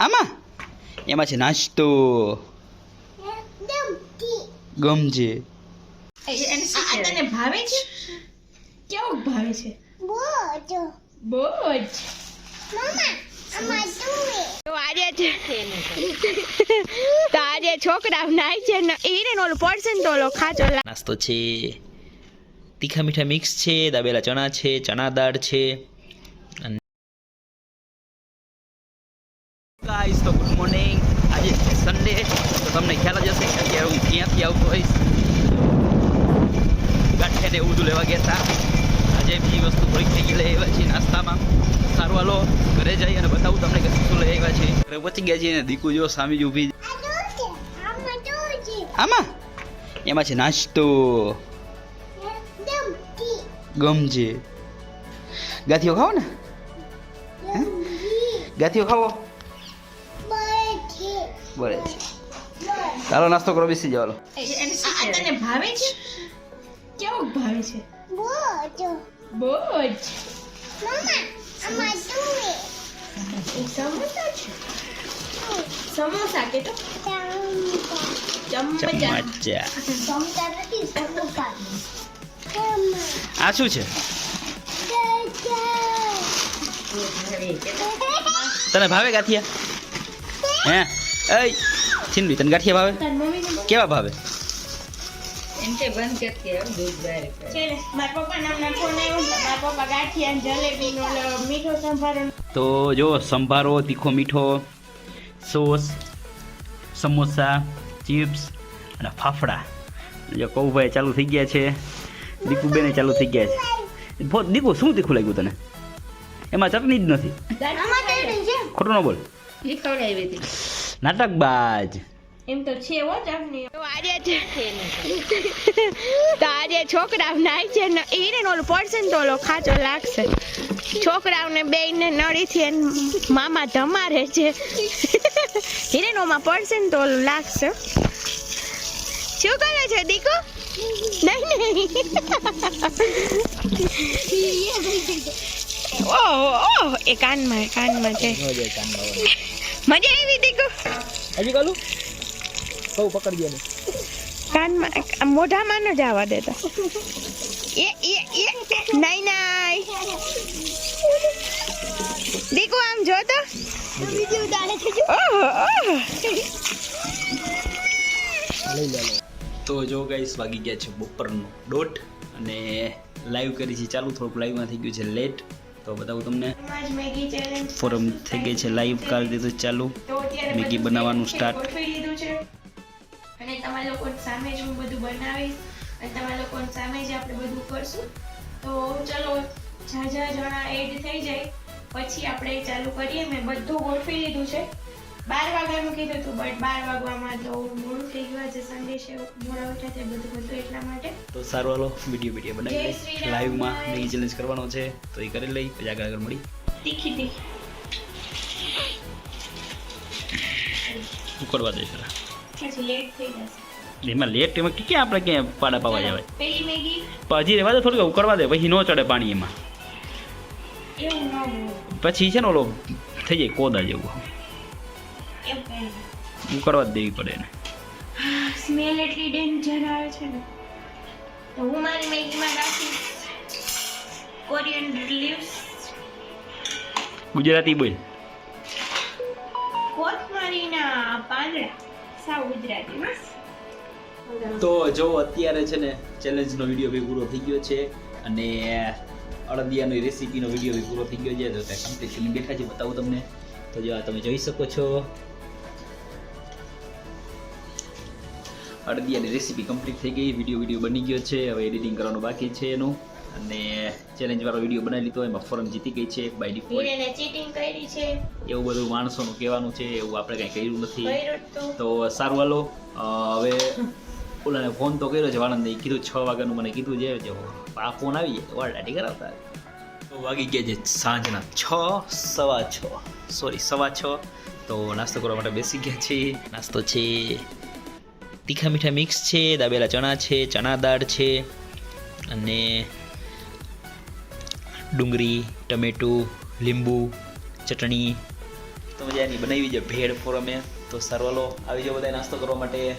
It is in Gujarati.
આમાં એમાં છે નાસ્તો ગમજે. તને ભાવે છે? કેવું ભાવે છે? બહુ જ. તો આજે છોકરા નાય છે ને એને ઓલું પડશે ને તો ઓલો ખાચો નાસ્તો છે, તીખા મીઠા મિક્સ છે, દાબેલા ચણા છે, ચણા દાળ છે. ગાઈસ તો ગુડ મોર્નિંગ. આજે સન્ડે તો તમને ખ્યાલ જ હશે કે અત્યારે હું ક્યાંથી આવતો હોઈશ. ગાંઠિયા ને એવું બધું લેવા ગયા હતા. આજે બીજી વસ્તુ થોડીક થઈ ગઈ લઈ આવ્યા છીએ નાસ્તામાં. સારું હાલો ઘરે જઈ અને બતાવું તમને કે શું લઈ આવ્યા છે. ઘરે પહોંચી ગયા છીએ ને દીકુ જો સામે જ ઊભી. આમાં એમાં છે નાસ્તો ગમજે. ગાંઠિયો ખાવો ને? ગાંઠિયો ખાવો બોલે છે. ચાલો નાસ્તો કરો, બેસી જાવ. તને ભાવે છે? કેવું ભાવે છે? બહુ જ. સમોસા કે તો ચમચા. આ શું છે? તને ભાવે ગાંઠિયા? હે એ છીનવી તને ગાંઠિયા ભાવે? કેવા ભાવે? તો જો સંભારો, તીખો મીઠો, સોસ, સમોસા, ચિપ્સ અને ફાફડા. જો કૌભાઈ ચાલુ થઈ ગયા છે, દીકુબેને ચાલુ થઈ ગયા છે. દીકુ શું તીખું લાગ્યું તને? એમાં ચટણી જ નથી. ખોટું ન બોલ, નાટકબાજ. એમ તો છે હો ચટણી. તો આજે છોકરા નાય છે ને એને ઓલું પડશે ને તો ઓલો ખાચો લાગશે. છોકરાઓને બેયને નળીથી મામા ધમારે છે. હિરેનોમાં પડશે ને તો ઓલું લાગશે. શું કરે છે દીકુ? નહીં ઓહ એ કાનમાં છે. મજા આવી દીકુ? હજી કાલું કહું પકડજો ને કાનમાં મોઢામાં ન જવા દેતા. નહીં દીકુ આમ જો તો જો ગાઈસ વાગી ગયા છે બપોરનો 1:30 અને લાઈવ કરી છે ચાલુ. થોડુંક લાઈવમાં થઈ ગયું છે લેટ, તો બતાવું તમને. ફોરમ થઈ ગઈ છે લાઈવ, કરી દીધું ચાલુ. મેગી બનાવવાનું સ્ટાર્ટ. અને તમારા લોકો સામે જ હું બધું બનાવીશ અને તમારા લોકો સામે જ આપણે બધું કરશું. તો ચલો ઝાઝા જણા એડ થઈ જાય પછી આપણે ચાલુ કરીએ. મેં બધું ગોઠવી લીધું છે. 12 વાગ્યાનું કીધું હતું બટ 12 વાગવામાં તો મોડું થઈ ગયું. આજે સન્ડે છે, મોડા ઉઠ્યા છે બધું એટલા માટે. તો સારું હાલો વિડીયો બનાવી લઈ. લાઈવમાં મેગી ચેલેન્જ કરવાનો છે તો એ કરી લઈ, પછી આગળ મળી. તીખી ઉકળવા દે જરા. પછી લેટ થઈ જશે. એમાં લેટ એમાં ક્યાં આપણે ક્યાં પાડા પાવા જવાય? પેલી મેગી પછી રેવા દે, થોડું ઉકળવા દે, પછી ન ચડે પાણી એમાં. એવું ન હોય. પછી છે ને ઓલો થઈ જાય કોદા જેવું. ઉકળવા જ દેવી પડે ને. સ્મેલ એટલી ડેન્જર આવે છે ને. તો હું મારી મેગીમાં નાખીશ કોરિએન્ડર લીવ્સ. ગુજરાતી બોલ. કોથમરીના પાંદડા. સાવ ગુજરાતી બસ. તો જો અત્યારે છે ને ચેલેન્જનો વિડીયો બી પૂરો થઈ ગયો છે અને અળદિયાની રેસીપીનો વિડીયો બી પૂરો થઈ ગયો છે. તો ત્યાં કમ્પ્લીટ કરીને બેઠા છે, બતાવું તમને. તો જો આ તમે જોઈ શકો છો, અળદિયાની રેસીપી કમ્પ્લીટ થઈ ગઈ. વિડીયો બની ગયો છે. હવે એડિટિંગ કરવાનું બાકી છે એનું. અને ચેલેન્જ વાળો વિડીયો બનાવી લીધો, એમાં ફોરમ જીતી ગઈ છે બાય ડિફોલ્ટ. એને ચીટિંગ કરી છે એવું બધું માણસોનું કહેવાનું છે, એવું આપણે કંઈ કર્યું નથી. તો સારું હાલો. હવે ઓલાને ફોન તો કર્યો છે વાળંદે, કીધું 6 વાગ્યાનું મને કીધું છે. જો આ ફોન આવી જાય વાળાટી કરાવતા. તો વાગી ગયા છે સાંજના 6:15. તો નાસ્તો કરવા માટે બેસી ગયા છીએ. નાસ્તો છે તીખા મીઠા મિક્સ છે, દાબેલા ચણા છે, ચણા દાળ છે અને ડુંગળી, ટમેટું, લીંબુ, ચટણી, મજાની બનાવી છે ભેળ ફોર અમે. તો સર્વલો આવી જાઓ બધા નાસ્તો કરવા માટે.